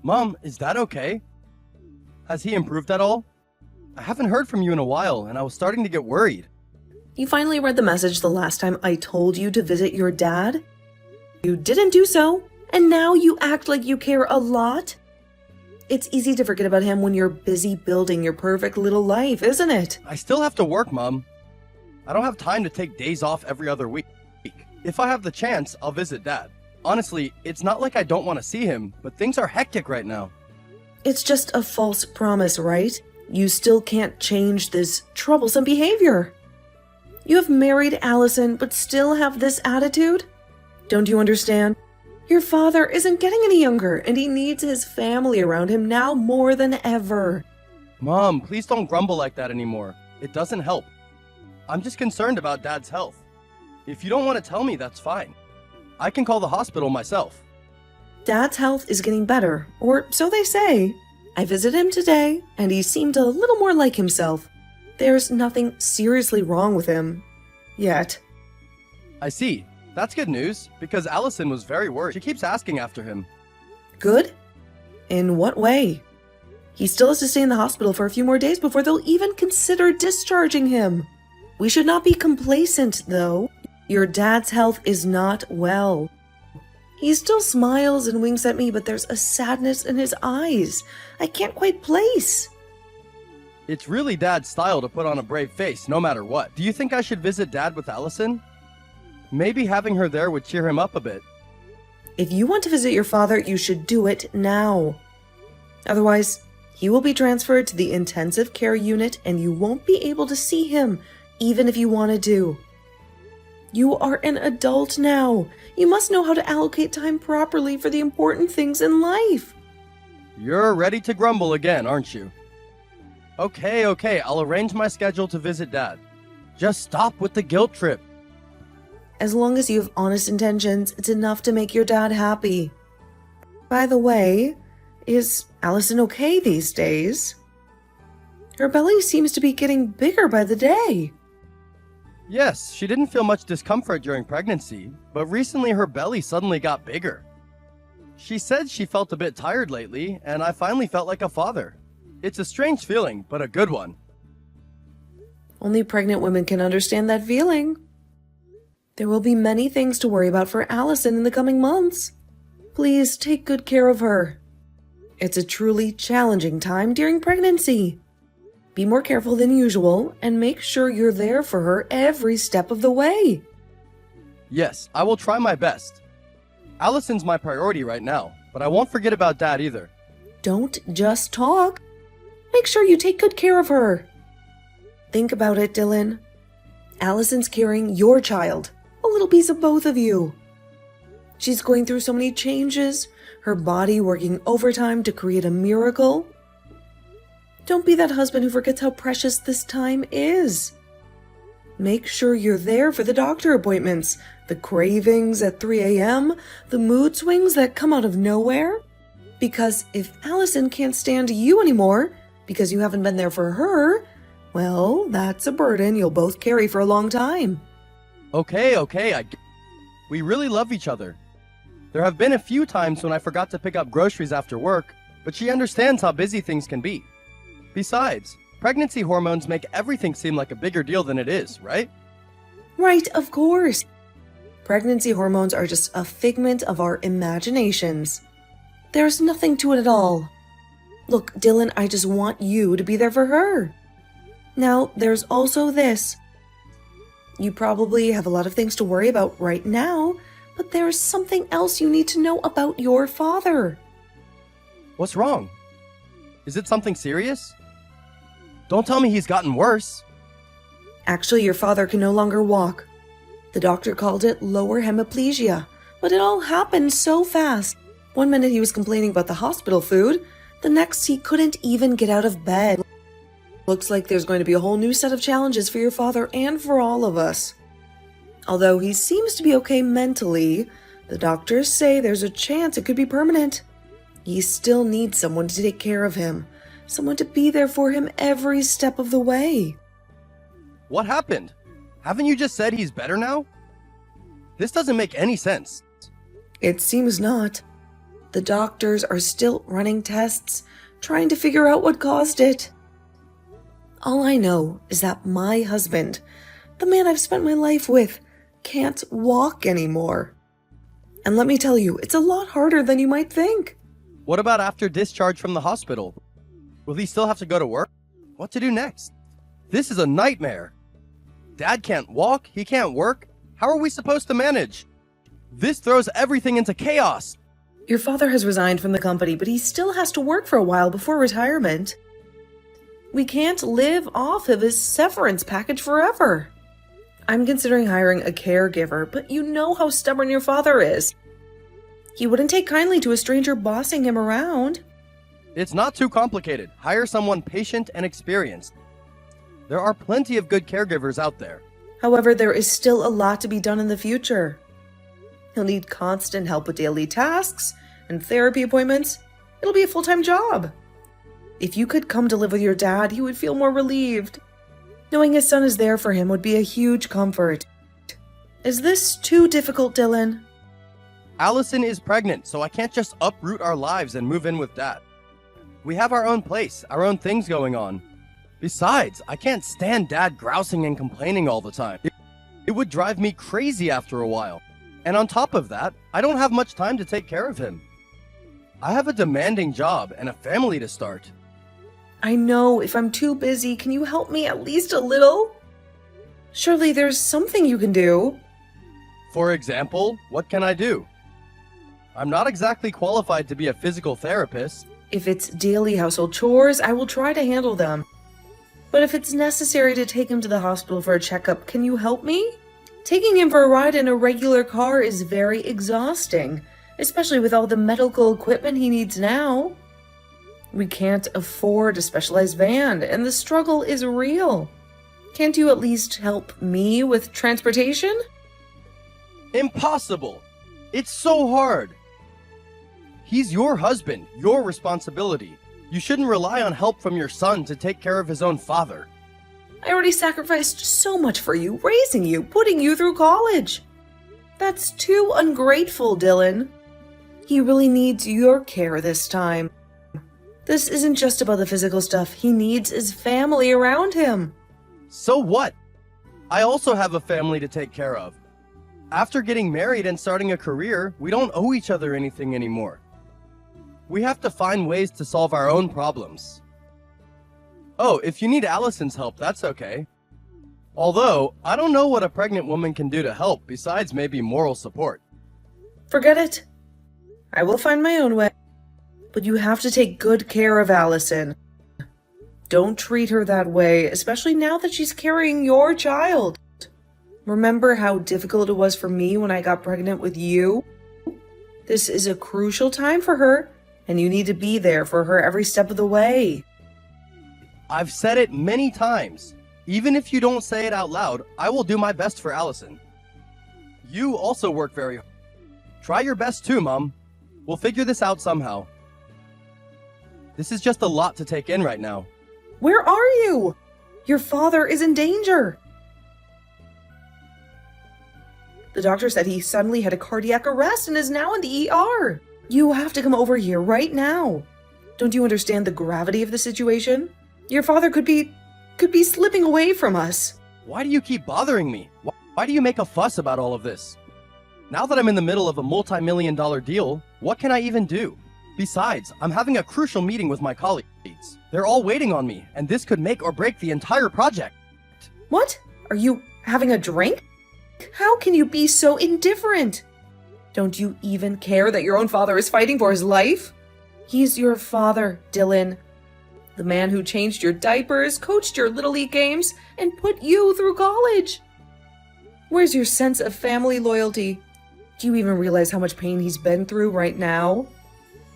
Mom, is Dad okay? Has he improved at all? I haven't heard from you in a while, and I was starting to get worried. You finally read the message the last time I told you to visit your dad? You didn't do so, and now you act like you care a lot? It's easy to forget about him when you're busy building your perfect little life, isn't it? I still have to work, Mom. I don't have time to take days off every other week. If I have the chance, I'll visit Dad. Honestly, it's not like I don't want to see him, but things are hectic right now. It's just a false promise, right? You still can't change this troublesome behavior. You have married Allison, but still have this attitude? Don't you understand? Your father isn't getting any younger, and he needs his family around him now more than ever. Mom, please don't grumble like that anymore. It doesn't help. I'm just concerned about Dad's health. If you don't want to tell me, that's fine. I can call the hospital myself. Dad's health is getting better, or so they say. I visited him today, and he seemed a little more like himself. There's nothing seriously wrong with him. Yet. I see. That's good news, because Allison was very worried. She keeps asking after him. Good? In what way? He still has to stay in the hospital for a few more days before they'll even consider discharging him. We should not be complacent, though. Your dad's health is not well. He still smiles and winks at me, but there's a sadness in his eyes I can't quite place. It's really Dad's style to put on a brave face, no matter what. Do you think I should visit Dad with Allison? Maybe having her there would cheer him up a bit. If you want to visit your father, you should do it now. Otherwise, he will be transferred to the intensive care unit and you won't be able to see him, even if you wanted to. You are an adult now. You must know how to allocate time properly for the important things in life. You're ready to grumble again, aren't you? Okay, I'll arrange my schedule to visit Dad. Just stop with the guilt trip. As long as you have honest intentions, it's enough to make your dad happy. By the way, is Allison okay these days? Her belly seems to be getting bigger by the day. Yes, she didn't feel much discomfort during pregnancy, but recently her belly suddenly got bigger. She said she felt a bit tired lately, and I finally felt like a father. It's a strange feeling, but a good one. Only pregnant women can understand that feeling. There will be many things to worry about for Allison in the coming months. Please take good care of her. It's a truly challenging time during pregnancy. Be more careful than usual and make sure you're there for her every step of the way. Yes, I will try my best. Allison's my priority right now, but I won't forget about Dad either. Don't just talk. Make sure you take good care of her. Think about it, Dylan. Allison's carrying your child, a little piece of both of you. She's going through so many changes, her body working overtime to create a miracle. Don't be that husband who forgets how precious this time is. Make sure you're there for the doctor appointments, the cravings at 3 a.m., the mood swings that come out of nowhere. Because if Allison can't stand you anymore, because you haven't been there for her, well, that's a burden you'll both carry for a long time. Okay, we really love each other. There have been a few times when I forgot to pick up groceries after work, but she understands how busy things can be. Besides, pregnancy hormones make everything seem like a bigger deal than it is, right? Right, of course. Pregnancy hormones are just a figment of our imaginations. There's nothing to it at all. Look, Dylan, I just want you to be there for her. Now, there's also this. You probably have a lot of things to worry about right now, but there's something else you need to know about your father. What's wrong? Is it something serious? Don't tell me he's gotten worse. Actually, your father can no longer walk. The doctor called it lower hemiplegia, but it all happened so fast. One minute he was complaining about the hospital food, the next he couldn't even get out of bed. Looks like there's going to be a whole new set of challenges for your father and for all of us. Although he seems to be okay mentally, the doctors say there's a chance it could be permanent. He still needs someone to take care of him, someone to be there for him every step of the way. What happened? Haven't you just said he's better now? This doesn't make any sense. It seems not. The doctors are still running tests, trying to figure out what caused it. All I know is that my husband, the man I've spent my life with, can't walk anymore. And let me tell you, it's a lot harder than you might think. What about after discharge from the hospital? Will he still have to go to work? What to do next? This is a nightmare. Dad can't walk, he can't work. How are we supposed to manage? This throws everything into chaos. Your father has resigned from the company, but he still has to work for a while before retirement. We can't live off of his severance package forever. I'm considering hiring a caregiver, but you know how stubborn your father is. He wouldn't take kindly to a stranger bossing him around. It's not too complicated. Hire someone patient and experienced. There are plenty of good caregivers out there. However, there is still a lot to be done in the future. He'll need constant help with daily tasks and therapy appointments. It'll be a full-time job. If you could come to live with your dad, he would feel more relieved. Knowing his son is there for him would be a huge comfort. Is this too difficult, Dylan? Allison is pregnant, so I can't just uproot our lives and move in with Dad. We have our own place, our own things going on. Besides, I can't stand Dad grousing and complaining all the time. It would drive me crazy after a while. And on top of that, I don't have much time to take care of him. I have a demanding job and a family to start. I know, if I'm too busy, can you help me at least a little? Surely there's something you can do. For example, what can I do? I'm not exactly qualified to be a physical therapist. If it's daily household chores, I will try to handle them. But if it's necessary to take him to the hospital for a checkup, can you help me? Taking him for a ride in a regular car is very exhausting, especially with all the medical equipment he needs now. We can't afford a specialized van, and the struggle is real. Can't you at least help me with transportation? Impossible! It's so hard! He's your husband, your responsibility. You shouldn't rely on help from your son to take care of his own father. I already sacrificed so much for you, raising you, putting you through college. That's too ungrateful, Dylan. He really needs your care this time. This isn't just about the physical stuff. He needs his family around him. So what? I also have a family to take care of. After getting married and starting a career, we don't owe each other anything anymore. We have to find ways to solve our own problems. Oh, if you need Allison's help, that's okay. Although, I don't know what a pregnant woman can do to help besides maybe moral support. Forget it. I will find my own way. But you have to take good care of Allison. Don't treat her that way, especially now that she's carrying your child. Remember how difficult it was for me when I got pregnant with you? This is a crucial time for her, and you need to be there for her every step of the way. I've said it many times. Even if you don't say it out loud, I will do my best for Allison. You also work very hard. Try your best too, Mom. We'll figure this out somehow. This is just a lot to take in right now. Where are you? Your father is in danger. The doctor said he suddenly had a cardiac arrest and is now in the ER. You have to come over here right now. Don't you understand the gravity of the situation? Your father could be slipping away from us. Why do you keep bothering me? Why do you make a fuss about all of this? Now that I'm in the middle of a multi-million-dollar deal, what can I even do? Besides, I'm having a crucial meeting with my colleagues. They're all waiting on me, and this could make or break the entire project. What? Are you having a drink? How can you be so indifferent? Don't you even care that your own father is fighting for his life? He's your father, Dylan. The man who changed your diapers, coached your Little League games, and put you through college. Where's your sense of family loyalty? Do you even realize how much pain he's been through right now?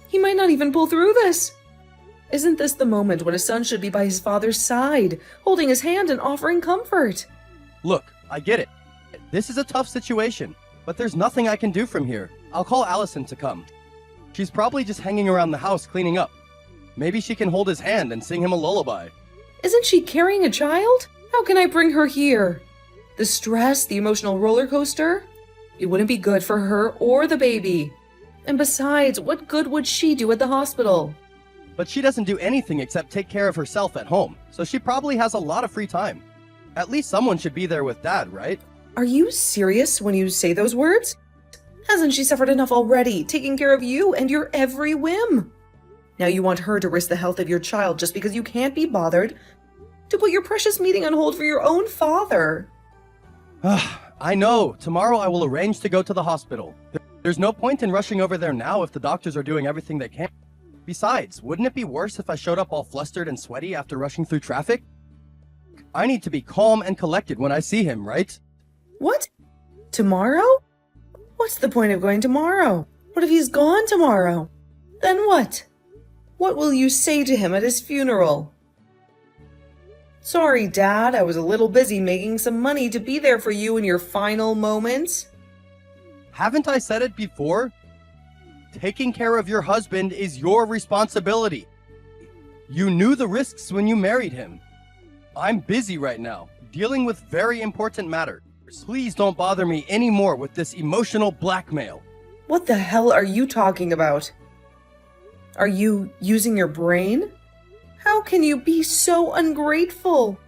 He might not even pull through this. Isn't this the moment when a son should be by his father's side, holding his hand and offering comfort? Look, I get it. This is a tough situation, but there's nothing I can do from here. I'll call Allison to come. She's probably just hanging around the house cleaning up. Maybe she can hold his hand and sing him a lullaby. Isn't she carrying a child? How can I bring her here? The stress, the emotional roller coaster? It wouldn't be good for her or the baby. And besides, what good would she do at the hospital? But she doesn't do anything except take care of herself at home, so she probably has a lot of free time. At least someone should be there with Dad, right? Are you serious when you say those words? Hasn't she suffered enough already, taking care of you and your every whim? Now you want her to risk the health of your child just because you can't be bothered to put your precious meeting on hold for your own father. I know. Tomorrow I will arrange to go to the hospital. There's no point in rushing over there now if the doctors are doing everything they can. Besides, wouldn't it be worse if I showed up all flustered and sweaty after rushing through traffic? I need to be calm and collected when I see him, right? What? Tomorrow? What's the point of going tomorrow? What if he's gone tomorrow? Then what? What will you say to him at his funeral? Sorry, Dad, I was a little busy making some money to be there for you in your final moments. Haven't I said it before? Taking care of your husband is your responsibility. You knew the risks when you married him. I'm busy right now, dealing with very important matters. Please don't bother me anymore with this emotional blackmail. What the hell are you talking about? Are you using your brain? How can you be so ungrateful?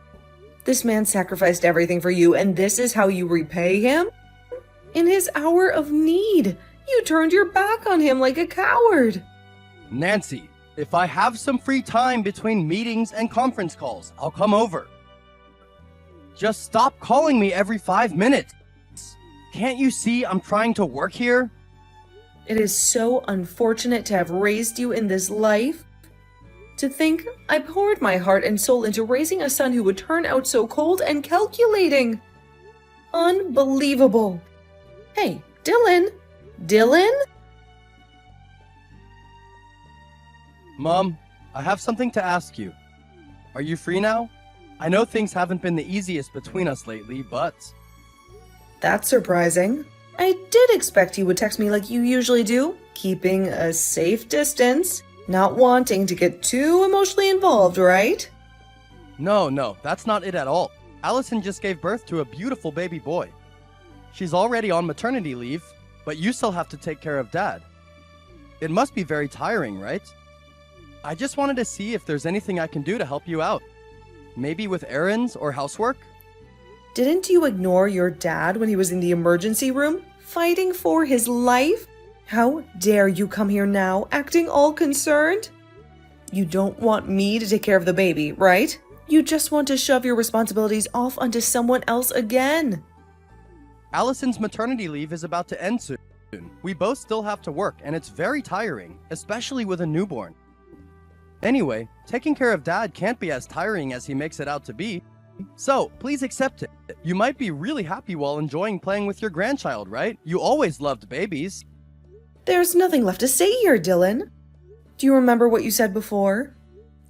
This man sacrificed everything for you, and this is how you repay him? In his hour of need, you turned your back on him like a coward. Nancy, if I have some free time between meetings and conference calls, I'll come over. Just stop calling me every 5 minutes. Can't you see I'm trying to work here? It is so unfortunate to have raised you in this life. To think I poured my heart and soul into raising a son who would turn out so cold and calculating. Unbelievable. Hey, Dylan? Dylan? Mom, I have something to ask you. Are you free now? I know things haven't been the easiest between us lately, but... That's surprising. I did expect you would text me like you usually do, keeping a safe distance, not wanting to get too emotionally involved, right? No, that's not it at all. Allison just gave birth to a beautiful baby boy. She's already on maternity leave, but you still have to take care of Dad. It must be very tiring, right? I just wanted to see if there's anything I can do to help you out. Maybe with errands or housework? Didn't you ignore your dad when he was in the emergency room, fighting for his life? How dare you come here now, acting all concerned? You don't want me to take care of the baby, right? You just want to shove your responsibilities off onto someone else again. Allison's maternity leave is about to end soon. We both still have to work, and it's very tiring, especially with a newborn. Anyway, taking care of Dad can't be as tiring as he makes it out to be. So, please accept it. You might be really happy while enjoying playing with your grandchild, right? You always loved babies. There's nothing left to say here, Dylan. Do you remember what you said before?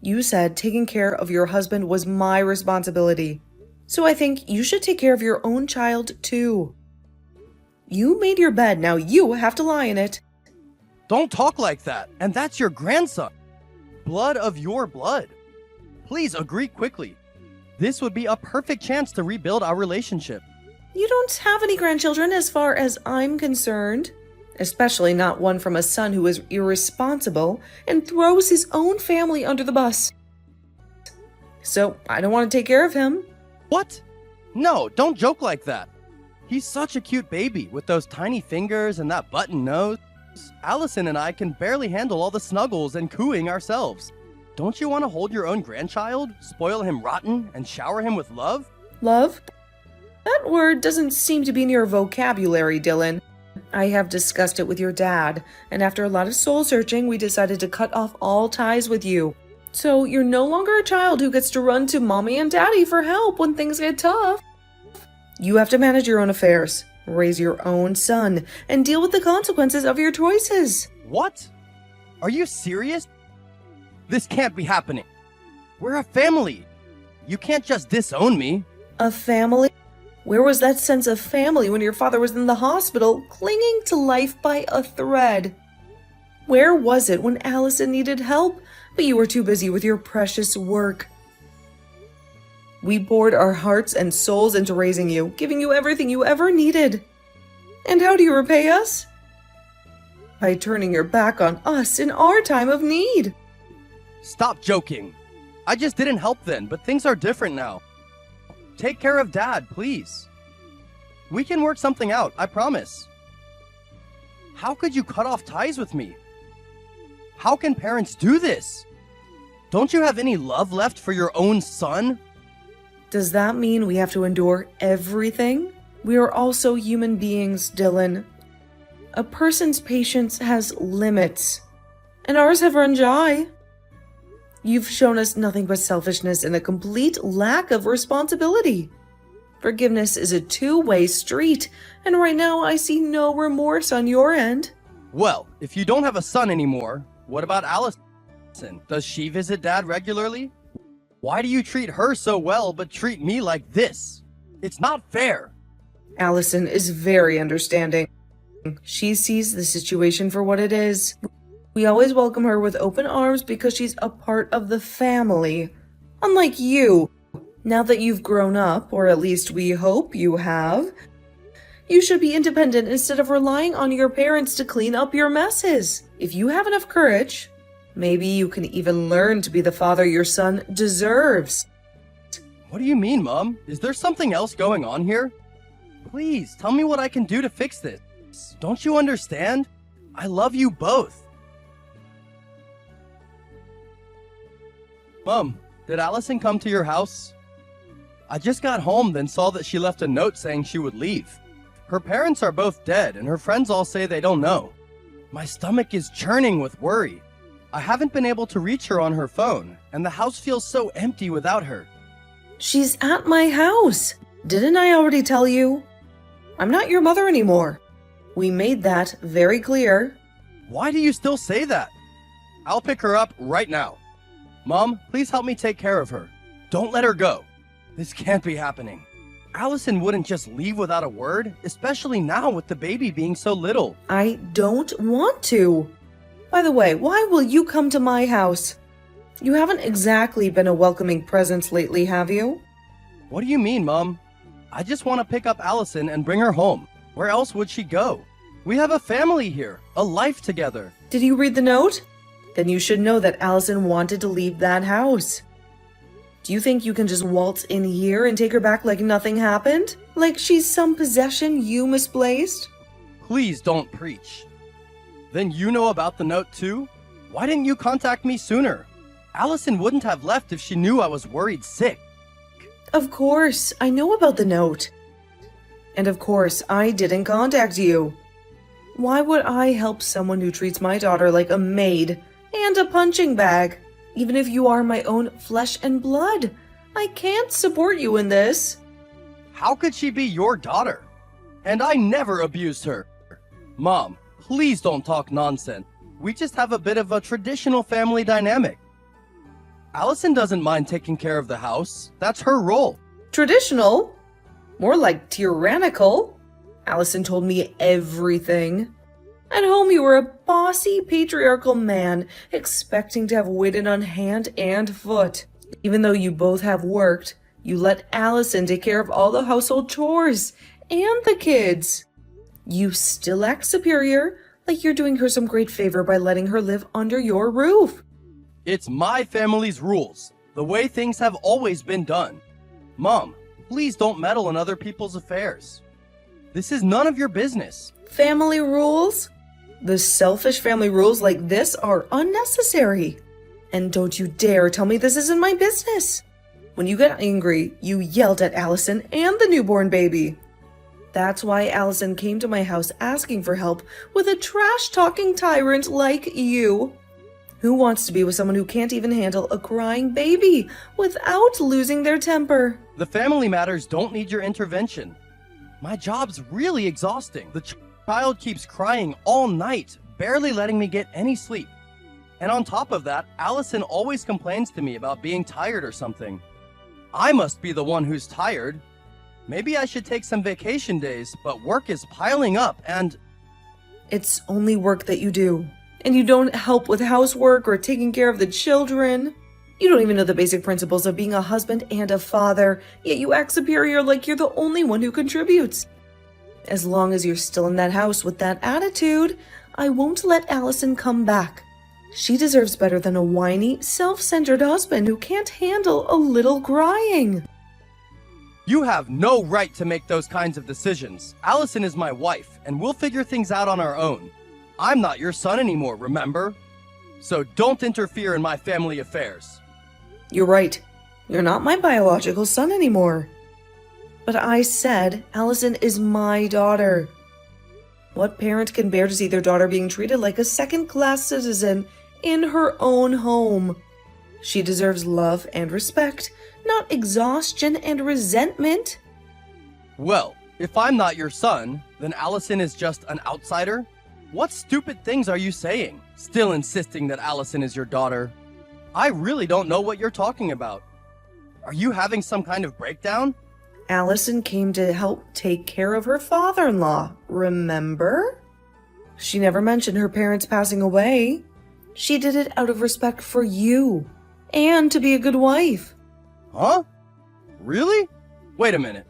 You said taking care of your husband was my responsibility. So I think you should take care of your own child too. You made your bed, now you have to lie in it. Don't talk like that, and that's your grandson. Blood of your blood. Please agree quickly. This would be a perfect chance to rebuild our relationship. You don't have any grandchildren as far as I'm concerned. Especially not one from a son who is irresponsible and throws his own family under the bus. So I don't want to take care of him. What? No, don't joke like that. He's such a cute baby with those tiny fingers and that button nose. Allison and I can barely handle all the snuggles and cooing ourselves. Don't you want to hold your own grandchild, spoil him rotten, and shower him with love? Love? That word doesn't seem to be in your vocabulary, Dylan. I have discussed it with your dad, and after a lot of soul searching, we decided to cut off all ties with you. So you're no longer a child who gets to run to mommy and daddy for help when things get tough. You have to manage your own affairs, raise your own son, and deal with the consequences of your choices. What? Are you serious? This can't be happening. We're a family. You can't just disown me. A family? Where was that sense of family when your father was in the hospital, clinging to life by a thread? Where was it when Allison needed help, but you were too busy with your precious work? We poured our hearts and souls into raising you, giving you everything you ever needed. And how do you repay us? by turning your back on us in our time of need. Stop joking. I just didn't help then, but things are different now. Take care of Dad, please. We can work something out, I promise. How could you cut off ties with me? How can parents do this? Don't you have any love left for your own son? Does that mean we have to endure everything? We are also human beings, Dylan. A person's patience has limits, and ours have run dry. You've shown us nothing but selfishness and a complete lack of responsibility. Forgiveness is a two-way street, and right now I see no remorse on your end. Well, if you don't have a son anymore, what about Allison? Does she visit Dad regularly? Why do you treat her so well but treat me like this? It's not fair. Allison is very understanding. She sees the situation for what it is. We always welcome her with open arms because she's a part of the family. Unlike you, now that you've grown up, or at least we hope you have, you should be independent instead of relying on your parents to clean up your messes. If you have enough courage, maybe you can even learn to be the father your son deserves. What do you mean, Mom? Is there something else going on here? Please, tell me what I can do to fix this. Don't you understand? I love you both. Mom, did Allison come to your house? I just got home, then saw that she left a note saying she would leave. Her parents are both dead, and her friends all say they don't know. My stomach is churning with worry. I haven't been able to reach her on her phone, and the house feels so empty without her. She's at my house. Didn't I already tell you? I'm not your mother anymore. We made that very clear. Why do you still say that? I'll pick her up right now. Mom, please help me take care of her. Don't let her go. This can't be happening. Allison wouldn't just leave without a word, especially now with the baby being so little. I don't want to. By the way, why will you come to my house? You haven't exactly been a welcoming presence lately, have you? What do you mean, Mom? I just want to pick up Allison and bring her home. Where else would she go? We have a family here, a life together. Did you read the note? Then you should know that Allison wanted to leave that house. Do you think you can just waltz in here and take her back like nothing happened? Like she's some possession you misplaced? Please don't preach. Then you know about the note too? Why didn't you contact me sooner? Allison wouldn't have left if she knew I was worried sick. Of course, I know about the note. And of course, I didn't contact you. Why would I help someone who treats my daughter like a maid and a punching bag? Even if you are my own flesh and blood, I can't support you in this. How could she be your daughter? And I never abused her. Mom, please don't talk nonsense. We just have a bit of a traditional family dynamic. Allison doesn't mind taking care of the house. That's her role. Traditional? More like tyrannical. Allison told me everything. At home, you were a bossy, patriarchal man, expecting to have waited on hand and foot. Even though you both have worked, you let Allison take care of all the household chores and the kids. You still act superior, like you're doing her some great favor by letting her live under your roof. It's my family's rules, the way things have always been done. Mom, please don't meddle in other people's affairs. This is none of your business. Family rules? The selfish family rules like this are unnecessary. And don't you dare tell me this isn't my business. When you got angry, you yelled at Allison and the newborn baby. That's why Allison came to my house asking for help with a trash-talking tyrant like you. Who wants to be with someone who can't even handle a crying baby without losing their temper? The family matters don't need your intervention. My job's really exhausting. The child keeps crying all night, barely letting me get any sleep. And on top of that, Allison always complains to me about being tired or something. I must be the one who's tired. Maybe I should take some vacation days, but work is piling up and... It's only work that you do. And you don't help with housework or taking care of the children. You don't even know the basic principles of being a husband and a father, yet you act superior like you're the only one who contributes. As long as you're still in that house with that attitude, I won't let Allison come back. She deserves better than a whiny, self-centered husband who can't handle a little crying. You have no right to make those kinds of decisions. Allison is my wife, and we'll figure things out on our own. I'm not your son anymore, remember? So don't interfere in my family affairs. You're right. You're not my biological son anymore. But I said Allison is my daughter. What parent can bear to see their daughter being treated like a second-class citizen in her own home? She deserves love and respect, not exhaustion and resentment. Well, if I'm not your son, then Allison is just an outsider? What stupid things are you saying? Still insisting that Allison is your daughter? I really don't know what you're talking about. Are you having some kind of breakdown? Allison came to help take care of her father-in-law, remember? She never mentioned her parents passing away. She did it out of respect for you, and to be a good wife. Huh? Really? Wait a minute.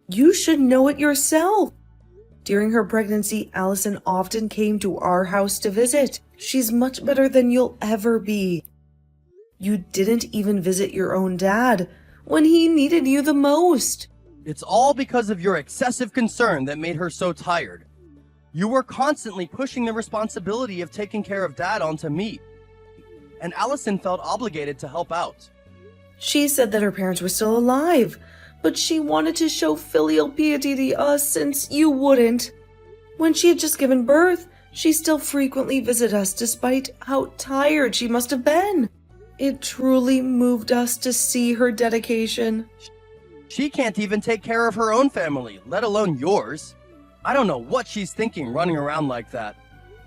You should know it yourself. During her pregnancy, Allison often came to our house to visit. She's much better than you'll ever be. You didn't even visit your own dad when he needed you the most. It's all because of your excessive concern that made her so tired. You were constantly pushing the responsibility of taking care of Dad onto me, and Allison felt obligated to help out. She said that her parents were still alive, but she wanted to show filial piety to us since you wouldn't. When she had just given birth, she still frequently visited us despite how tired she must have been. It truly moved us to see her dedication. She can't even take care of her own family, let alone yours. I don't know what she's thinking running around like that.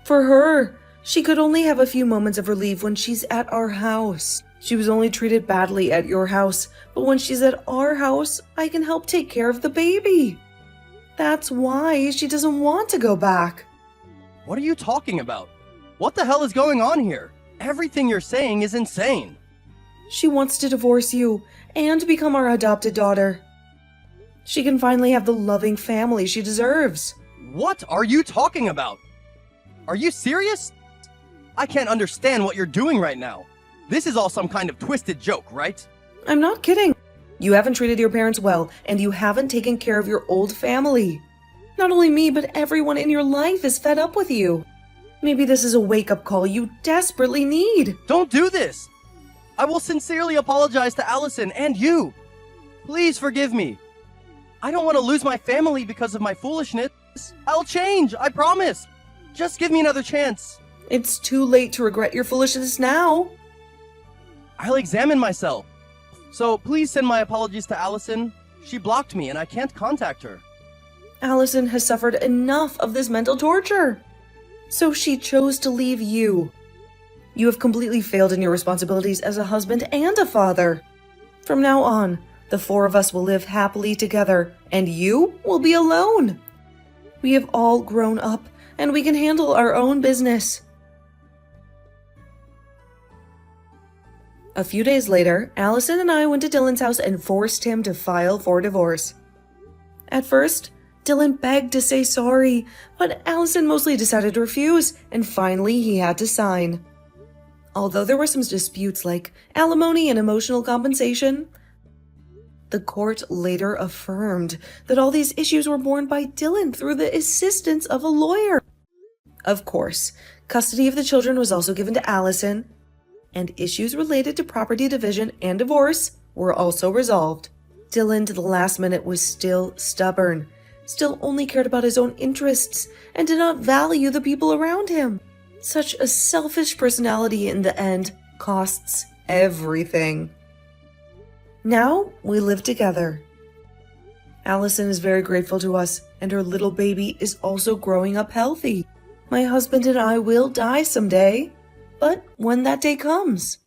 For her, she could only have a few moments of relief when she's at our house. She was only treated badly at your house, but when she's at our house, I can help take care of the baby. That's why she doesn't want to go back. What are you talking about? What the hell is going on here? Everything you're saying is insane. She wants to divorce you and become our adopted daughter. She can finally have the loving family she deserves. What are you talking about? Are you serious? I can't understand what you're doing right now. This is all some kind of twisted joke, right? I'm not kidding. You haven't treated your parents well, and you haven't taken care of your old family. Not only me, but everyone in your life is fed up with you. Maybe this is a wake-up call you desperately need. Don't do this! I will sincerely apologize to Allison and you. Please forgive me. I don't want to lose my family because of my foolishness. I'll change, I promise. Just give me another chance. It's too late to regret your foolishness now. I'll examine myself. So please send my apologies to Allison. She blocked me and I can't contact her. Allison has suffered enough of this mental torture. So she chose to leave you. You have completely failed in your responsibilities as a husband and a father. From now on, the four of us will live happily together, and you will be alone. We have all grown up, and we can handle our own business. A few days later, Allison and I went to Dylan's house and forced him to file for divorce. At first, Dylan begged to say sorry, but Allison mostly decided to refuse, and finally he had to sign. Although there were some disputes like alimony and emotional compensation, the court later affirmed that all these issues were borne by Dylan through the assistance of a lawyer. Of course, custody of the children was also given to Allison, and issues related to property division and divorce were also resolved. Dylan, to the last minute, was still stubborn, still only cared about his own interests, and did not value the people around him. Such a selfish personality in the end costs everything. Now we live together. Allison is very grateful to us, and her little baby is also growing up healthy. My husband and I will die someday, but when that day comes,